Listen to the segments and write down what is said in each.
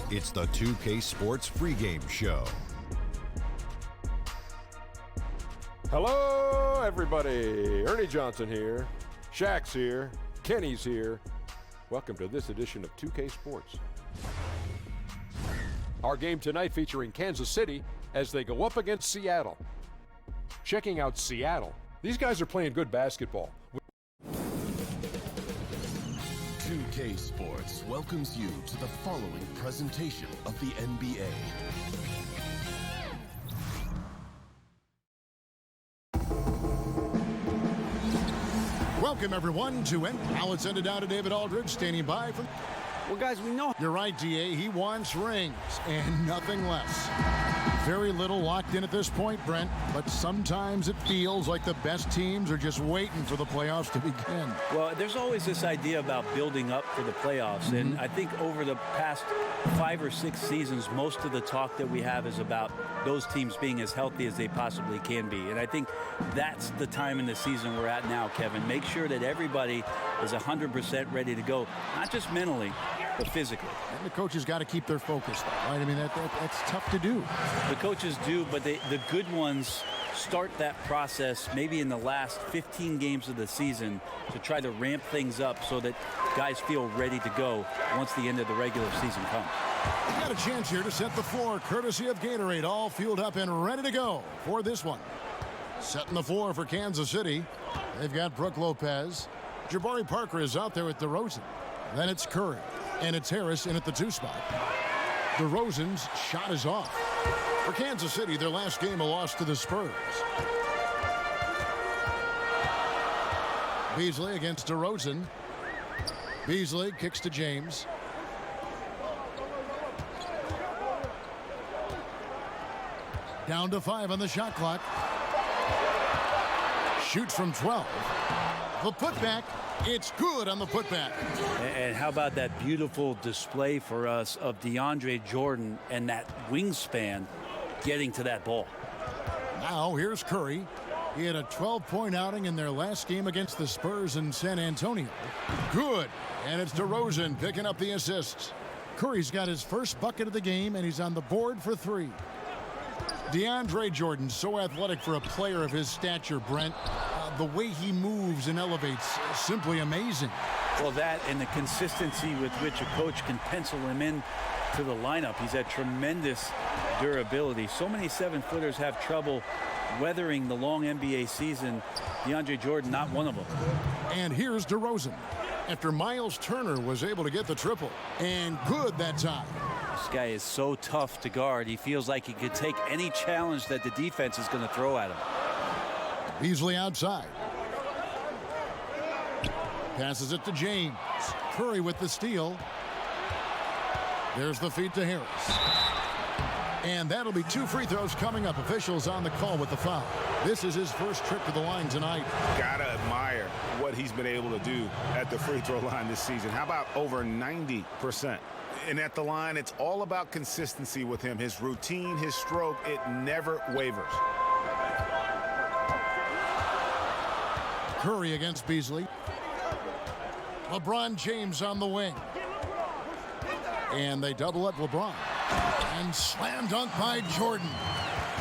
It's the 2K Sports pregame show. Hello, everybody. Ernie Johnson here. Shaq's here. Kenny's here. Welcome to this edition of 2K Sports. Our game tonight featuring Kansas City as they go up against Seattle. Checking out Seattle. These guys are playing good basketball. 2K Sports welcomes you to the following presentation of the NBA. Welcome, everyone, to Now let's send it down to David Aldridge, standing by from... Well, guys, we know... You're right, D.A. He wants rings and nothing less. Very little locked in at this point, Brent, but sometimes it feels like the best teams are just waiting for the playoffs to begin. Well, there's always this idea about building up for the playoffs, and I think over the past 5 or 6 seasons, most of the talk that we have is about those teams being as healthy as they possibly can be, and I think that's the time in the season we're at now, Kevin. Make sure that everybody is 100% ready to go, not just mentally, but physically. And the coaches got to keep their focus, though, right? I mean, that's tough to do. The coaches do, but the good ones start that process maybe in the last 15 games of the season to try to ramp things up so that guys feel ready to go once the end of the regular season comes. We've got a chance here to set the floor, courtesy of Gatorade, all fueled up and ready to go for this one. Setting the floor for Kansas City. They've got Brook Lopez. Jabari Parker is out there with DeRozan. Then it's Curry. And it's Harris in at the 2 spot. DeRozan's shot is off. For Kansas City, their last game a loss to the Spurs. Beasley against DeRozan. Beasley kicks to James. Down to 5 on the shot clock. Shoots from 12. The putback. It's good on the putback. And how about that beautiful display for us of DeAndre Jordan and that wingspan getting to that ball. Now here's Curry. He had a 12-point outing in their last game against the Spurs in San Antonio. Good. And it's DeRozan picking up the assists. Curry's got his first bucket of the game, and he's on the board for 3. DeAndre Jordan, so athletic for a player of his stature, Brent. The way he moves and elevates, simply amazing. Well, that and the consistency with which a coach can pencil him in to the lineup. He's had tremendous durability. So many 7-footers have trouble weathering the long NBA season. DeAndre Jordan, not one of them. And here's DeRozan. After Miles Turner was able to get the triple. And good that time. This guy is so tough to guard. He feels like he could take any challenge that the defense is going to throw at him. Beasley outside. Passes it to James. Curry with the steal. There's the feed to Harris. And that'll be 2 free throws coming up. Officials on the call with the foul. This is his first trip to the line tonight. Gotta admire what he's been able to do at the free throw line this season. How about over 90%? And at the line, it's all about consistency with him. His routine, his stroke, it never wavers. Curry against Beasley. LeBron James on the wing. And they double up LeBron. And slam dunk by Jordan.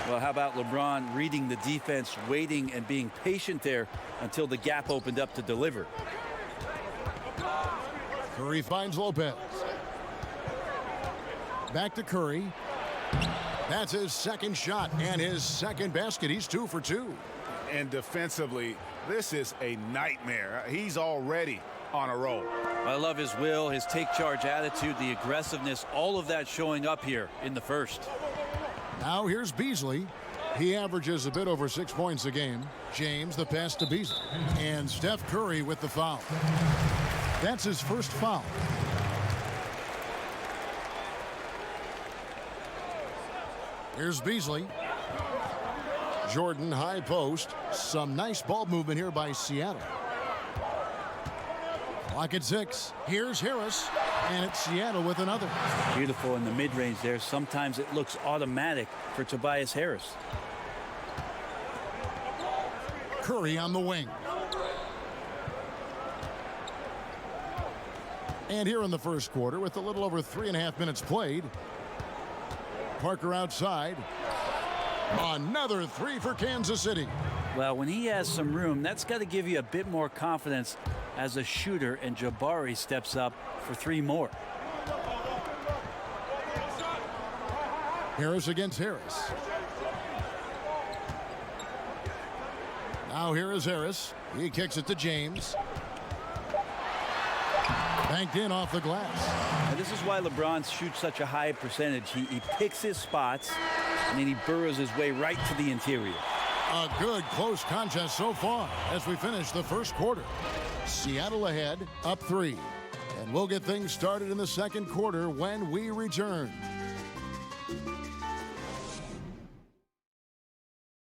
Well, how about LeBron reading the defense, waiting and being patient there until the gap opened up to deliver. Curry finds Lopez. Back to Curry. That's his second shot and his second basket. He's 2 for 2. And defensively, this is a nightmare. He's already on a roll. I love his will, his take charge attitude, the aggressiveness, all of that showing up here in the first. Now here's Beasley. He averages a bit over 6 points a game. James, the pass to Beasley. And Steph Curry with the foul. That's his first foul. Here's Beasley. Jordan, high post. Some nice ball movement here by Seattle. Clock at 6. Here's Harris. And it's Seattle with another. Beautiful in the mid-range there. Sometimes it looks automatic for Tobias Harris. Curry on the wing. And here in the first quarter, with a little over 3.5 minutes played, Parker outside. Another three for Kansas City. Well, when he has some room, that's got to give you a bit more confidence as a shooter, and Jabari steps up for 3 more. Harris against Harris. Now here is Harris. He kicks it to James. Banked in off the glass. Now, this is why LeBron shoots such a high percentage. He picks his spots, and then he burrows his way right to the interior. A good close contest so far as we finish the first quarter. Seattle ahead, up 3. And we'll get things started in the second quarter when we return.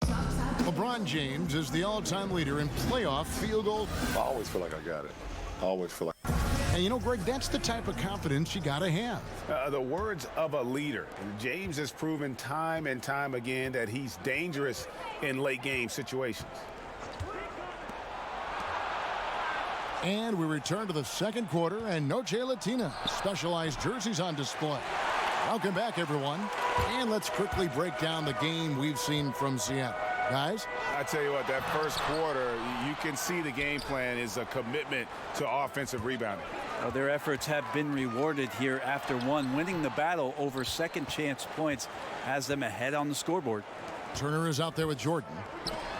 LeBron James is the all-time leader in playoff field goal. I always feel like I got it. I always feel like. And you know, Greg, that's the type of confidence you got to have. The words of a leader. James has proven time and time again that he's dangerous in late game situations. And we return to the second quarter, and Noche Latina specialized jerseys on display. Welcome back, everyone. And let's quickly break down the game we've seen from Seattle. Guys? I tell you what, that first quarter, you can see the game plan is a commitment to offensive rebounding. Well, their efforts have been rewarded here after one. Winning the battle over second chance points has them ahead on the scoreboard. Turner is out there with Jordan.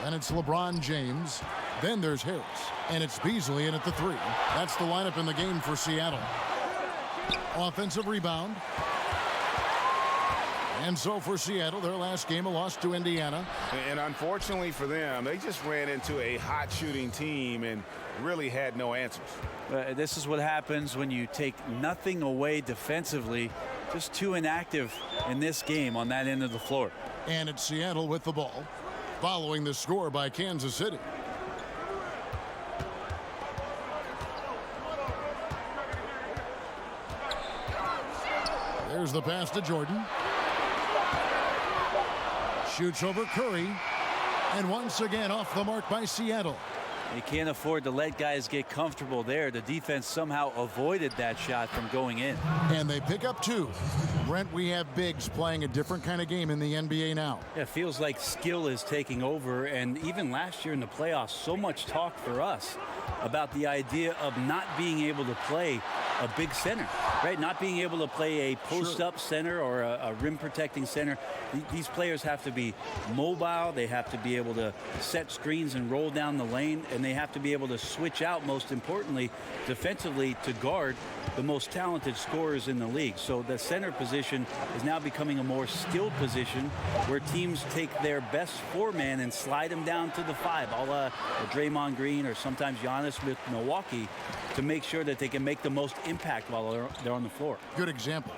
Then it's LeBron James. Then there's Harris. And it's Beasley in at the 3. That's the lineup in the game for Seattle. Offensive rebound. And so for Seattle, their last game, a loss to Indiana. And unfortunately for them, they just ran into a hot shooting team and really had no answers. This is what happens when you take nothing away defensively. Just too inactive in this game on that end of the floor. And it's Seattle with the ball, following the score by Kansas City. There's the pass to Jordan. Shoots over Curry. And once again off the mark by Seattle. You can't afford to let guys get comfortable there. The defense somehow avoided that shot from going in. And they pick up 2. Brent, we have bigs playing a different kind of game in the NBA now. Yeah, it feels like skill is taking over. And even last year in the playoffs, so much talk for us about the idea of not being able to play a big center, right? Not being able to play a post-up center or a rim-protecting center. These players have to be mobile. They have to be able to set screens and roll down the lane, and they have to be able to switch out, most importantly, defensively to guard the most talented scorers in the league. So the center position is now becoming a more skilled position where teams take their best 4-man and slide them down to the 5, a la Draymond Green or sometimes Giannis with Milwaukee, to make sure that they can make the most impact while they're on the floor. Good examples.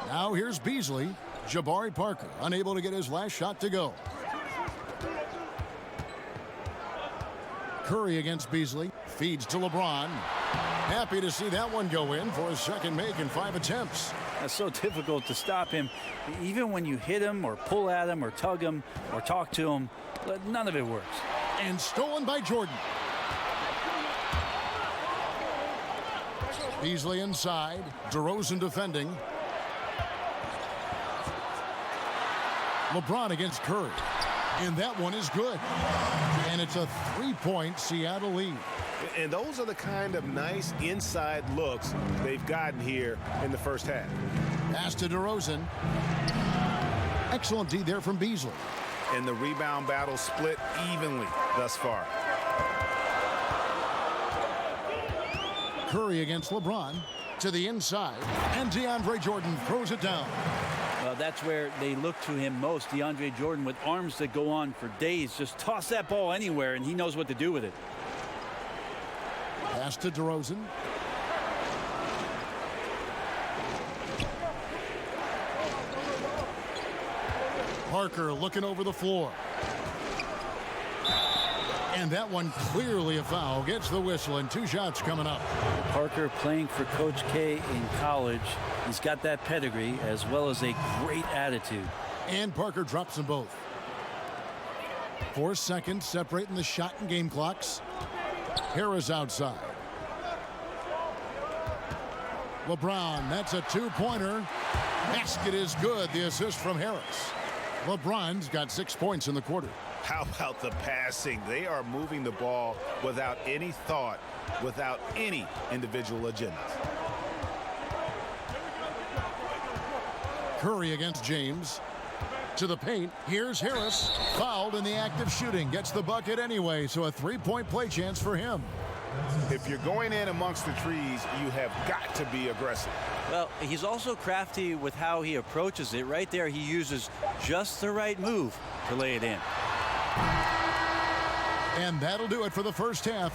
Now here's Beasley. Jabari Parker unable to get his last shot to go. Curry against Beasley. Feeds to LeBron. Happy to see that one go in for his second make in 5 attempts. It's so difficult to stop him. Even when you hit him or pull at him or tug him or talk to him, none of it works. And stolen by Jordan. Beasley inside. DeRozan defending. LeBron against Curry. And that one is good. And it's a 3-point Seattle lead. And those are the kind of nice inside looks they've gotten here in the first half. Pass to DeRozan. Excellent D there from Beasley. And the rebound battle split evenly thus far. Curry against LeBron to the inside. And DeAndre Jordan throws it down. That's where they look to him most. DeAndre Jordan with arms that go on for days. Just toss that ball anywhere, and he knows what to do with it. Pass to DeRozan. Parker looking over the floor. And that one clearly a foul. Gets the whistle, and 2 shots coming up. Parker playing for Coach K in college. He's got that pedigree as well as a great attitude. And Parker drops them both. 4 seconds separating the shot and game clocks. Harris outside. LeBron, that's a two-pointer. Basket is good. The assist from Harris. LeBron's got 6 points in the quarter. How about the passing? They are moving the ball without any thought, without any individual agendas. Curry against James. To the paint. Here's Harris. Fouled in the act of shooting. Gets the bucket anyway, so a three-point play chance for him. If you're going in amongst the trees, you have got to be aggressive. Well, he's also crafty with how he approaches it. Right there, he uses just the right move to lay it in. And that'll do it for the first half.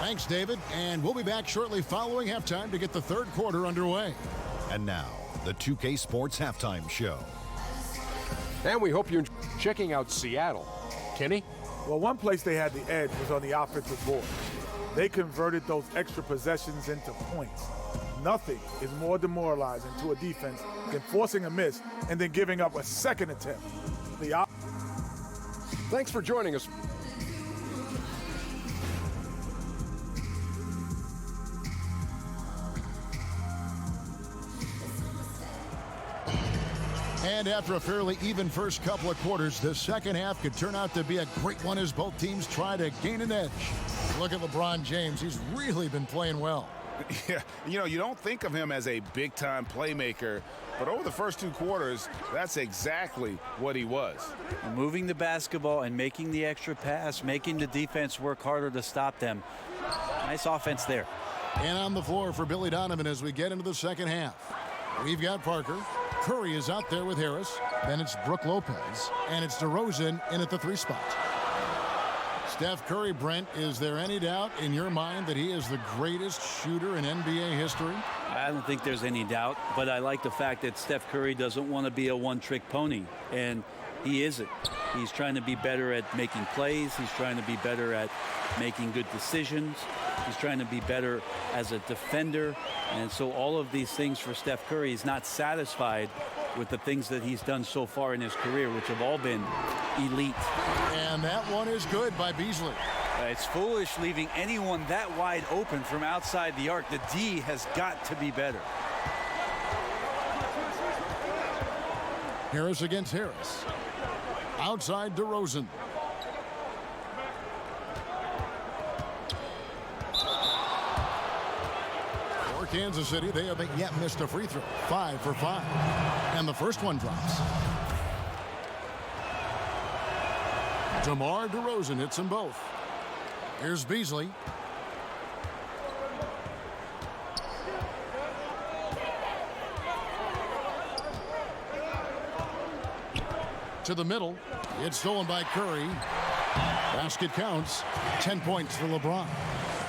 Thanks, David. And we'll be back shortly following halftime to get the third quarter underway. And now, the 2K Sports Halftime Show. And we hope you're checking out Seattle. Kenny? Well, one place they had the edge was on the offensive board. They converted those extra possessions into points. Nothing is more demoralizing to a defense than forcing a miss and then giving up a second attempt. Thanks for joining us. And after a fairly even first couple of quarters, the second half could turn out to be a great one as both teams try to gain an edge. Look at LeBron James. He's really been playing well. Yeah, you know, you don't think of him as a big-time playmaker, but over the first 2 quarters, that's exactly what he was. Moving the basketball and making the extra pass, making the defense work harder to stop them. Nice offense there. And on the floor for Billy Donovan as we get into the second half. We've got Parker. Curry is out there with Harris. Then it's Brook Lopez. And it's DeRozan in at the 3 spot. Steph Curry, Brent, is there any doubt in your mind that he is the greatest shooter in NBA history? I don't think there's any doubt, but I like the fact that Steph Curry doesn't want to be a one-trick pony, and he isn't. He's trying to be better at making plays. He's trying to be better at making good decisions. He's trying to be better as a defender. And so all of these things for Steph Curry, he's not satisfied with the things that he's done so far in his career, which have all been elite. And that one is good by Beasley. It's foolish leaving anyone that wide open from outside the arc. The D has got to be better. Harris against Harris. Outside DeRozan. For Kansas City, they haven't yet missed a free throw. 5 for 5. And the first one drops. DeMar DeRozan hits them both. Here's Beasley. To the middle. It's stolen by Curry. Basket counts. 10 points for LeBron.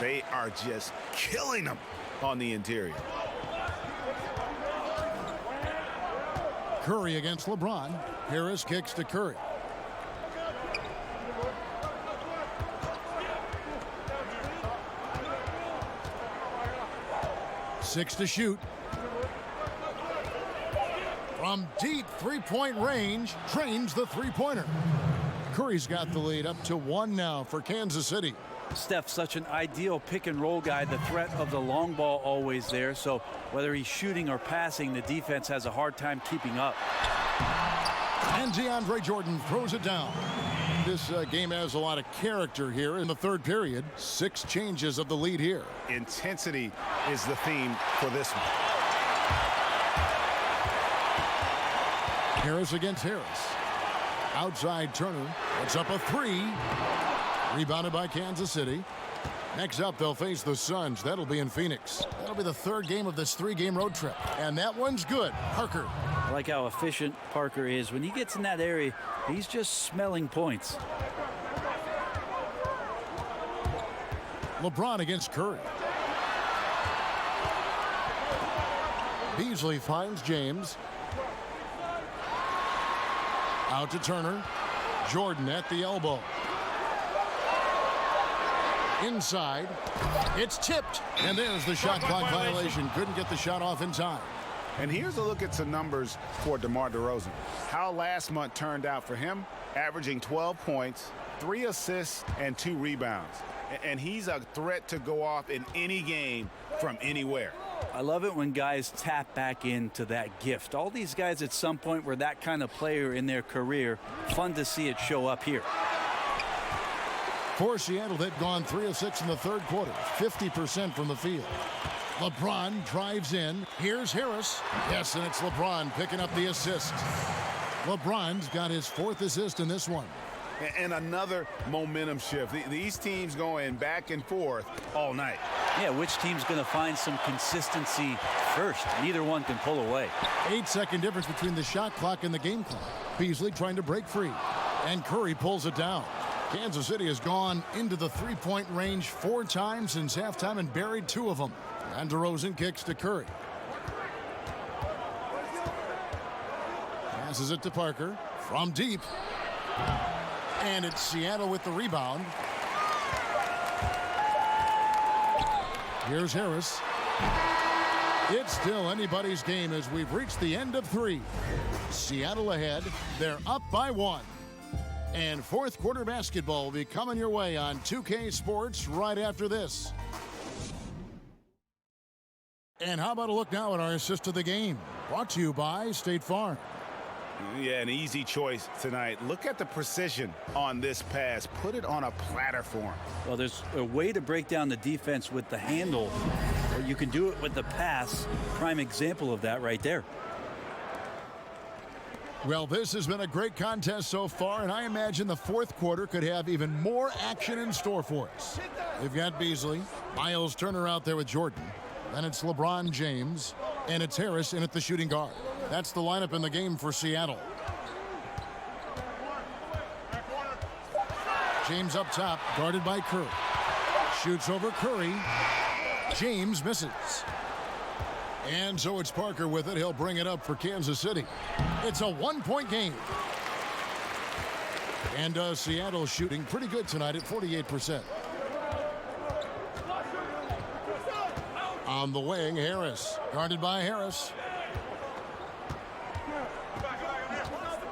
They are just killing them on the interior. Curry against LeBron. Harris kicks to Curry. Six to shoot. From deep three-point range, trains the three-pointer. Curry's got the lead up to 1 now for Kansas City. Steph's such an ideal pick-and-roll guy. The threat of the long ball always there. So whether he's shooting or passing, the defense has a hard time keeping up. And DeAndre Jordan throws it down. This game has a lot of character here in the third period. 6 changes of the lead here. Intensity is the theme for this one. Harris against Harris. Outside Turner. It's up a 3. Rebounded by Kansas City. Next up, they'll face the Suns. That'll be in Phoenix. That'll be the third game of this 3-game road trip. And that one's good. Parker. I like how efficient Parker is. When he gets in that area, he's just smelling points. LeBron against Curry. Beasley finds James. Out to Turner. Jordan at the elbow. Inside. It's tipped. And there's the shot clock violation. Couldn't get the shot off in time. And here's a look at some numbers for DeMar DeRozan. How last month turned out for him, averaging 12 points, 3 assists, and 2 rebounds. and he's a threat to go off in any game from anywhere. I love it when guys tap back into that gift. All these guys at some point were that kind of player in their career. Fun to see it show up here. For Seattle, they've gone 3 of 6 in the third quarter, 50% from the field. LeBron drives in. Here's Harris. Yes, and it's LeBron picking up the assist. LeBron's got his 4th assist in this one. And another momentum shift. These teams going back and forth all night. Yeah, which team's going to find some consistency first? Neither one can pull away. 8-second difference between the shot clock and the game clock. Beasley trying to break free. And Curry pulls it down. Kansas City has gone into the three-point range 4 times since halftime and buried 2 of them. And DeRozan kicks to Curry. Passes it to Parker from deep. And it's Seattle with the rebound. Here's Harris. It's still anybody's game as we've reached the end of 3. Seattle ahead. They're up by 1. And fourth quarter basketball will be coming your way on 2K Sports right after this. And how about a look now at our assist of the game? Brought to you by State Farm. Yeah, an easy choice tonight. Look at the precision on this pass. Put it on a platter for him. Well, there's a way to break down the defense with the handle, or you can do it with the pass. Prime example of that right there. Well, this has been a great contest so far, and I imagine the fourth quarter could have even more action in store for us. They've got Beasley, Miles Turner out there with Jordan. Then it's LeBron James, and it's Harris in at the shooting guard. That's the lineup in the game for Seattle. James up top, guarded by Curry. Shoots over Curry. James misses. And so it's Parker with it. He'll bring it up for Kansas City. It's a 1-point game. And Seattle shooting pretty good tonight at 48%. On the wing, Harris. Guarded by Harris.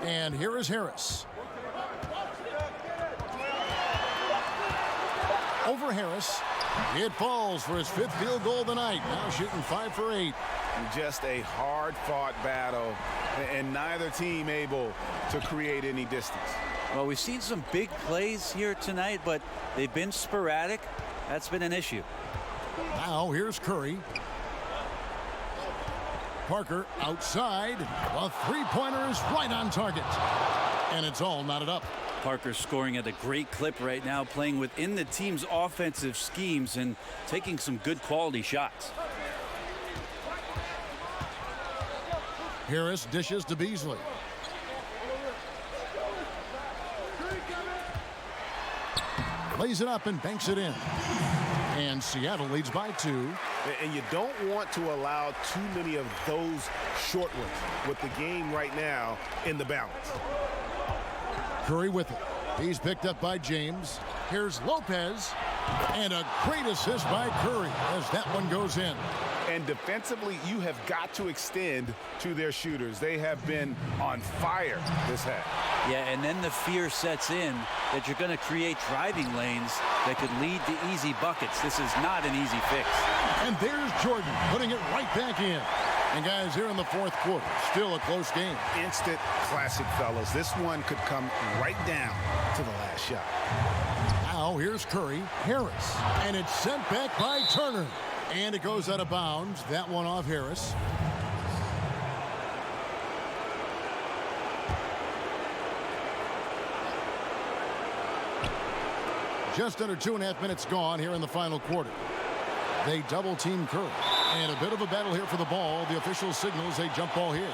And here is Harris. Over Harris. It falls for his 5th field goal of the night. Now shooting 5 for 8. Just a hard-fought battle, and neither team able to create any distance. Well, we've seen some big plays here tonight, but they've been sporadic. That's been an issue. Now here's Curry. Parker outside. A three-pointer is right on target. And it's all knotted up. Parker scoring at a great clip right now, playing within the team's offensive schemes and taking some good quality shots. Harris dishes to Beasley. Lays it up and banks it in. And Seattle leads by 2. And you don't want to allow too many of those short ones with the game right now in the balance. Curry with it. He's picked up by James. Here's Lopez. And a great assist by Curry as that one goes in. And defensively, you have got to extend to their shooters. They have been on fire this half. Yeah, and then the fear sets in that you're going to create driving lanes that could lead to easy buckets. This is not an easy fix. And there's Jordan putting it right back in. And guys, here in the fourth quarter, still a close game. Instant classic, fellas. This one could come right down to the last shot. Now here's Curry. Harris. And it's sent back by Turner. And it goes out of bounds. That one off Harris. Just under 2.5 minutes gone here in the final quarter. They double team Curry. And a bit of a battle here for the ball. The official signals a jump ball here.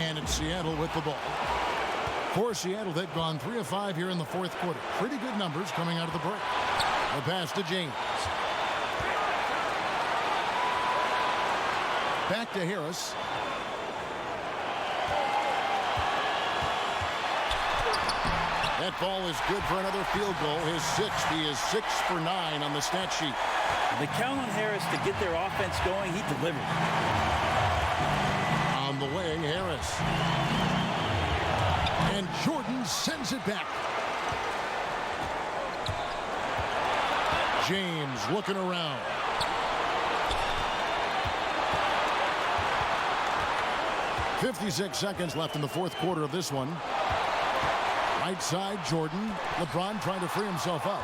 And it's Seattle with the ball. For Seattle, they've gone 3 of 5 here in the fourth quarter. Pretty good numbers coming out of the break. The pass to James. Back to Harris. That ball is good for another field goal. His 6th. He is 6 for 9 on the stat sheet. They count on Harris to get their offense going. He delivered. On the way, and sends it back. James looking around. .56 seconds left in the fourth quarter of this one. Right side, Jordan. LeBron trying to free himself up.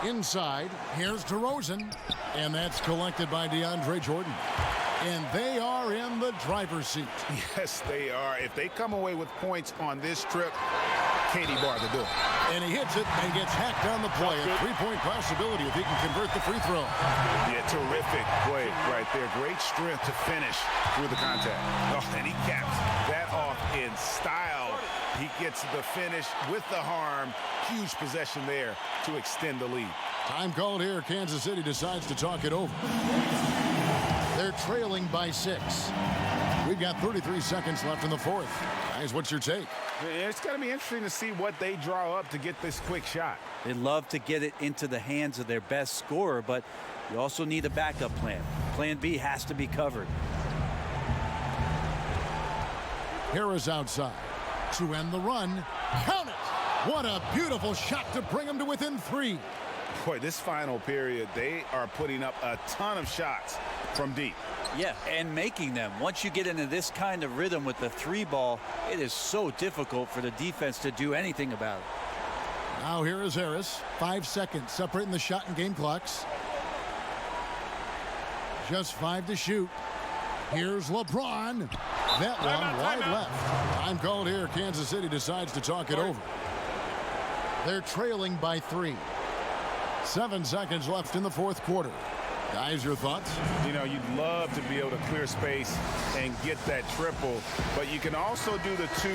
Inside, here's DeRozan. And that's collected by DeAndre Jordan. And they are in the driver's seat. Yes, they are. If they come away with points on this trip, Katie Barr to do it. And he hits it and gets hacked down the play. A three-point possibility if he can convert the free throw. Yeah, terrific play right there. Great strength to finish through the contact. Oh, and he caps that off in style. He gets the finish with the harm. Huge possession there to extend the lead. Time called here. Kansas City decides to talk it over. They're trailing by 6. We've got 33 seconds left in the fourth. Guys, what's your take? It's going to be interesting to see what they draw up to get this quick shot. They love to get it into the hands of their best scorer, but you also need a backup plan. Plan B has to be covered. Harris outside to end the run. Count it! What a beautiful shot to bring them to within 3. Boy, this final period, they are putting up a ton of shots from deep. Yeah, and making them. Once you get into this kind of rhythm with the 3 ball, it is so difficult for the defense to do anything about it. Now here is Harris. 5 seconds separating the shot and game clocks. Just 5 to shoot. Here's LeBron. That one wide left. Time called here. Kansas City decides to talk it over. They're trailing by 3. 7 seconds left in the fourth quarter. Guys, your thoughts? You know, you'd love to be able to clear space and get that triple, but you can also do the 2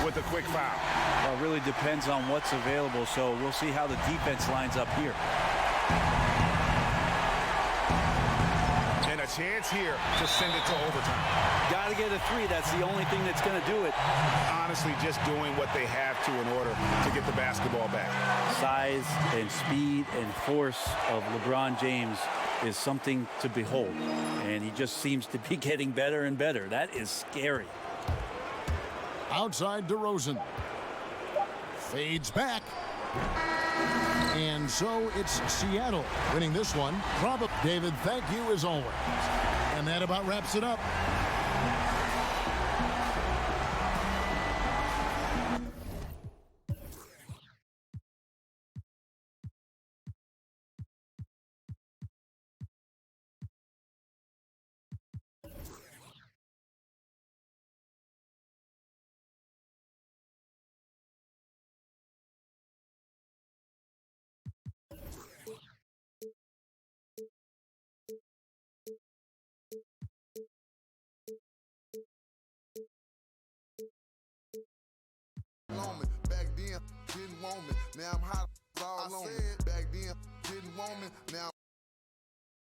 with a quick foul. Well, it really depends on what's available, so we'll see how the defense lines up here. And a chance here to send it to overtime. Got to get a 3. That's the only thing that's going to do it. Honestly, just doing what they have to in order to get the basketball back. Size and speed and force of LeBron James is something to behold, and he just seems to be getting better and better. That is scary. Outside DeRozan. Fades back. And so it's Seattle winning this one. Probably. David, thank you as always. And that about wraps it up. Back then, didn't want me. Now I'm hot all on me. Back then, didn't want me. Now